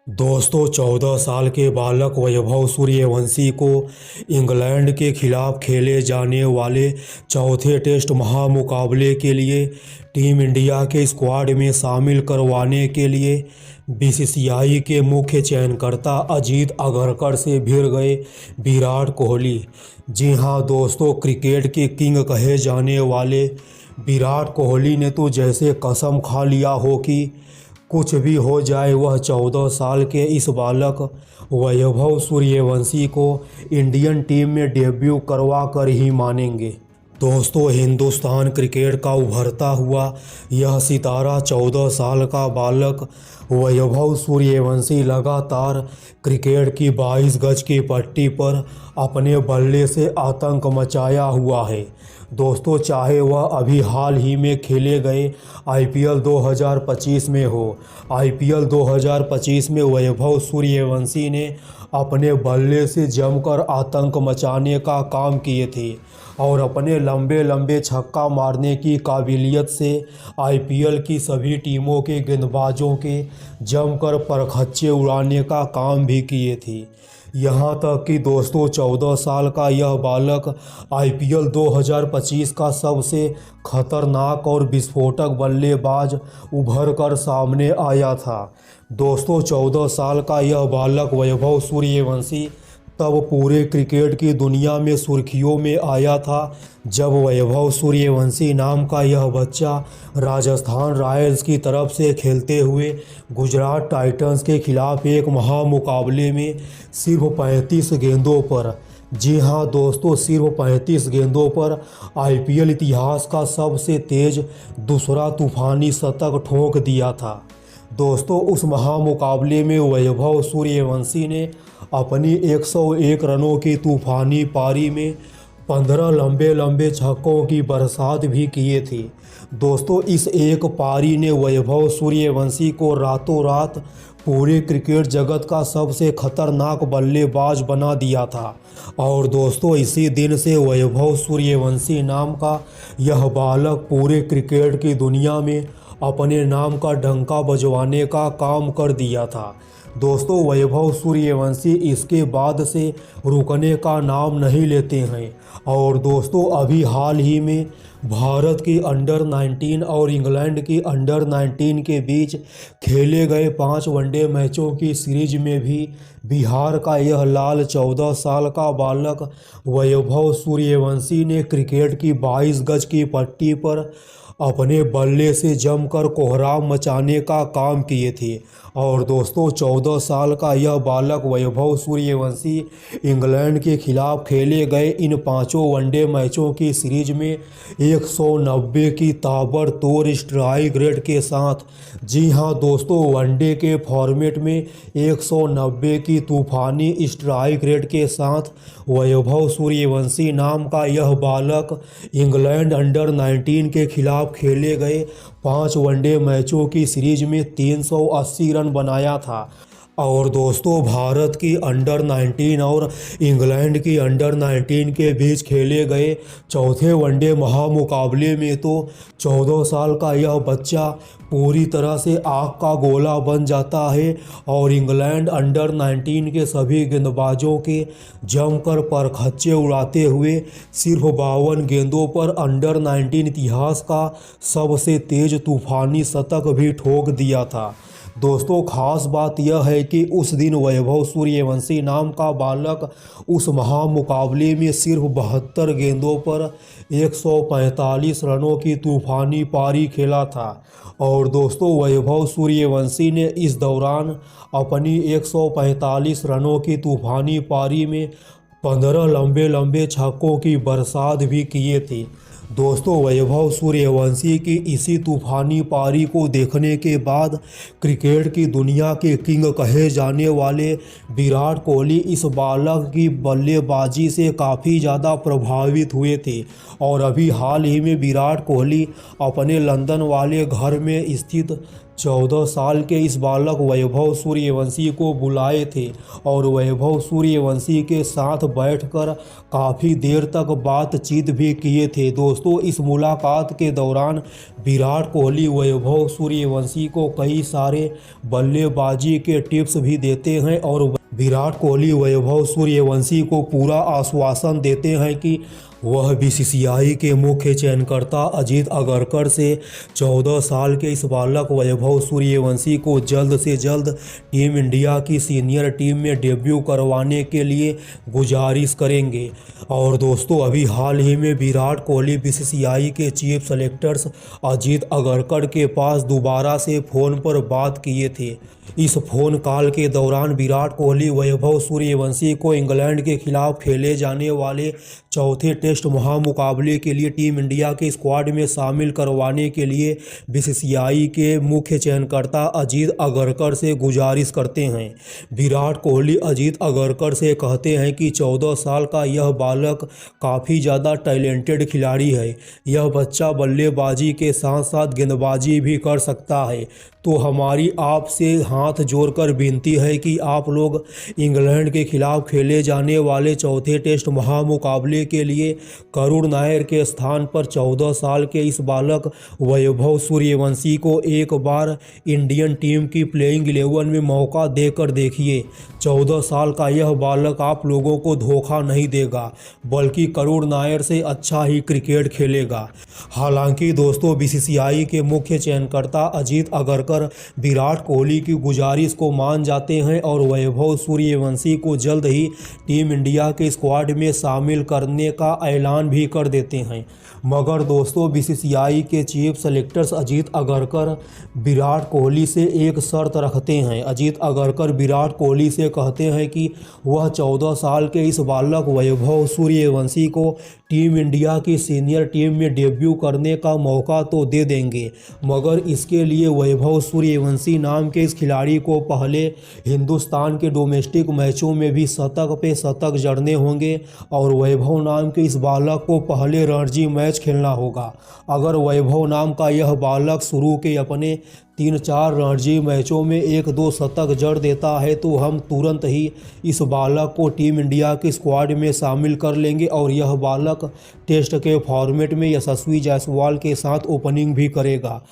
दोस्तों 14 साल के बालक वैभव सूर्यवंशी को इंग्लैंड के खिलाफ खेले जाने वाले चौथे टेस्ट महामुकाबले के लिए टीम इंडिया के स्क्वाड में शामिल करवाने के लिए बीसीसीआई के मुख्य चयनकर्ता अजीत अगरकर से भिड़ गए विराट कोहली। जी हां दोस्तों, क्रिकेट के किंग कहे जाने वाले विराट कोहली ने तो जैसे कसम खा लिया हो कि कुछ भी हो जाए वह 14 साल के इस बालक वैभव सूर्यवंशी को इंडियन टीम में डेब्यू करवा कर ही मानेंगे। दोस्तों, हिंदुस्तान क्रिकेट का उभरता हुआ यह सितारा 14 साल का बालक वैभव सूर्यवंशी लगातार क्रिकेट की 22 गज की पट्टी पर अपने बल्ले से आतंक मचाया हुआ है। दोस्तों, चाहे वह अभी हाल ही में खेले गए आईपीएल 2025 में हो, आईपीएल 2025 में वैभव सूर्यवंशी ने अपने बल्ले से जमकर आतंक मचाने का काम किए थे और अपने लंबे लंबे छक्का मारने की काबिलियत से आईपीएल की सभी टीमों के गेंदबाजों के जमकर परखच्चे उड़ाने का काम भी किए थे। यहाँ तक कि दोस्तों 14 साल का यह बालक आईपीएल 2025 का सबसे खतरनाक और विस्फोटक बल्लेबाज उभर कर सामने आया था। दोस्तों 14 साल का यह बालक वैभव सूर्यवंशी तब पूरे क्रिकेट की दुनिया में सुर्खियों में आया था जब वैभव सूर्यवंशी नाम का यह बच्चा राजस्थान रॉयल्स की तरफ से खेलते हुए गुजरात टाइटंस के खिलाफ एक महामुकाबले में सिर्फ 35 गेंदों पर, जी हां दोस्तों, सिर्फ 35 गेंदों पर आईपीएल इतिहास का सबसे तेज दूसरा तूफानी शतक ठोक दिया था। दोस्तों, उस महामुकाबले में वैभव सूर्यवंशी ने अपनी 101 रनों की तूफानी पारी में 15 लंबे लंबे छक्कों की बरसात भी किए थे। दोस्तों, इस एक पारी ने वैभव सूर्यवंशी को रातों रात पूरे क्रिकेट जगत का सबसे खतरनाक बल्लेबाज बना दिया था। और दोस्तों, इसी दिन से वैभव सूर्यवंशी नाम का यह बालक पूरे क्रिकेट की दुनिया में अपने नाम का डंका बजवाने का काम कर दिया था। दोस्तों, वैभव सूर्यवंशी इसके बाद से रुकने का नाम नहीं लेते हैं और दोस्तों अभी हाल ही में भारत की अंडर 19 और इंग्लैंड की अंडर 19 के बीच खेले गए 5 वनडे मैचों की सीरीज में भी बिहार का यह लाल 14 साल का बालक वैभव सूर्यवंशी ने क्रिकेट की 22 गज की पट्टी पर अपने बल्ले से जमकर कोहराम मचाने का काम किए थे। और दोस्तों 14 साल का यह बालक वैभव सूर्यवंशी इंग्लैंड के खिलाफ खेले गए इन 5 वनडे मैचों की सीरीज में 190 की ताबड़तोड़ स्ट्राइक रेट के साथ, जी हां दोस्तों, वनडे के फॉर्मेट में 190 की तूफानी स्ट्राइक रेट के साथ वैभव सूर्यवंशी नाम का यह बालक इंग्लैंड अंडर 19 के खिलाफ खेले गए 5 वनडे मैचों की सीरीज में 380 रन बनाया था। और दोस्तों, भारत की अंडर 19 और इंग्लैंड की अंडर 19 के बीच खेले गए चौथे वनडे महामुकाबले में तो 14 साल का यह बच्चा पूरी तरह से आग का गोला बन जाता है और इंग्लैंड अंडर 19 के सभी गेंदबाजों के जमकर परखच्चे उड़ाते हुए सिर्फ 52 गेंदों पर अंडर 19 इतिहास का सबसे तेज तूफानी शतक भी ठोक दिया था। दोस्तों, खास बात यह है कि उस दिन वैभव सूर्यवंशी नाम का बालक उस महामुकाबले में सिर्फ 72 गेंदों पर 145 रनों की तूफानी पारी खेला था। और दोस्तों, वैभव सूर्यवंशी ने इस दौरान अपनी 145 रनों की तूफानी पारी में 15 लंबे लंबे छक्कों की बरसात भी किए थे। दोस्तों, वैभव सूर्यवंशी की इसी तूफानी पारी को देखने के बाद क्रिकेट की दुनिया के किंग कहे जाने वाले विराट कोहली इस बालक की बल्लेबाजी से काफ़ी ज़्यादा प्रभावित हुए थे। और अभी हाल ही में विराट कोहली अपने लंदन वाले घर में स्थित 14 साल के इस बालक वैभव सूर्यवंशी को बुलाए थे और वैभव सूर्यवंशी के साथ बैठकर काफ़ी देर तक बातचीत भी किए थे। दोस्तों, इस मुलाकात के दौरान विराट कोहली वैभव सूर्यवंशी को कई सारे बल्लेबाजी के टिप्स भी देते हैं और विराट कोहली वैभव सूर्यवंशी को पूरा आश्वासन देते हैं कि वह बीसीसीआई के मुख्य चयनकर्ता अजीत अगरकर से 14 साल के इस बालक वैभव सूर्यवंशी को जल्द से जल्द टीम इंडिया की सीनियर टीम में डेब्यू करवाने के लिए गुजारिश करेंगे। और दोस्तों, अभी हाल ही में विराट कोहली बीसीसीआई के चीफ सेलेक्टर्स अजीत अगरकर के पास दोबारा से फ़ोन पर बात किए थे। इस फोन कॉल के दौरान विराट कोहली वैभव सूर्यवंशी को इंग्लैंड के खिलाफ खेले जाने वाले चौथे टेस्ट महामुकाबले के लिए टीम इंडिया के स्क्वाड में शामिल करवाने के लिए बीसीसीआई के मुख्य चयनकर्ता अजीत अगरकर से गुजारिश करते हैं। विराट कोहली अजीत अगरकर से कहते हैं कि 14 साल का यह बालक काफ़ी ज़्यादा टैलेंटेड खिलाड़ी है। यह बच्चा बल्लेबाजी के साथ साथ गेंदबाजी भी कर सकता है। तो हमारी आपसे हाथ जोड़कर विनती है कि आप लोग इंग्लैंड के खिलाफ खेले जाने वाले चौथे टेस्ट महामुकाबले के लिए करुण नायर के स्थान पर 14 साल के इस बालक वैभव सूर्यवंशी को एक बार इंडियन टीम की प्लेइंग 11 में मौका देकर देखिए। 14 साल का यह बालक आप लोगों को धोखा नहीं देगा, बल्कि करुण नायर से अच्छा ही क्रिकेट खेलेगा। हालांकि दोस्तों, बीसीसीआई के मुख्य चयनकर्ता अजीत अगरकर विराट कोहली की गुजारिश को मान जाते हैं और वैभव सूर्यवंशी को जल्द ही टीम इंडिया के स्क्वाड में शामिल करने का ऐलान भी कर देते हैं। मगर दोस्तों, बीसीसीआई के चीफ सेलेक्टर्स अजीत अगरकर विराट कोहली से एक शर्त रखते हैं। अजीत अगरकर विराट कोहली से कहते हैं कि वह 14 साल के इस बालक वैभव सूर्यवंशी को टीम इंडिया की सीनियर टीम में डेब्यू करने का मौका तो दे देंगे, मगर इसके लिए वैभव सूर्यवंशी नाम के इस खिलाड़ी को पहले हिंदुस्तान के डोमेस्टिक मैचों में भी शतक पे शतक जड़ने होंगे और वैभव नाम के इस बालक को पहले रणजी मैच खेलना होगा। अगर वैभव नाम का यह बालक शुरू के अपने 3-4 रणजी मैचों में 1-2 शतक जड़ देता है तो हम तुरंत ही इस बालक को टीम इंडिया के स्क्वाड में शामिल कर लेंगे और यह बालक टेस्ट के फॉर्मेट में यशस्वी जायसवाल के साथ ओपनिंग भी करेगा।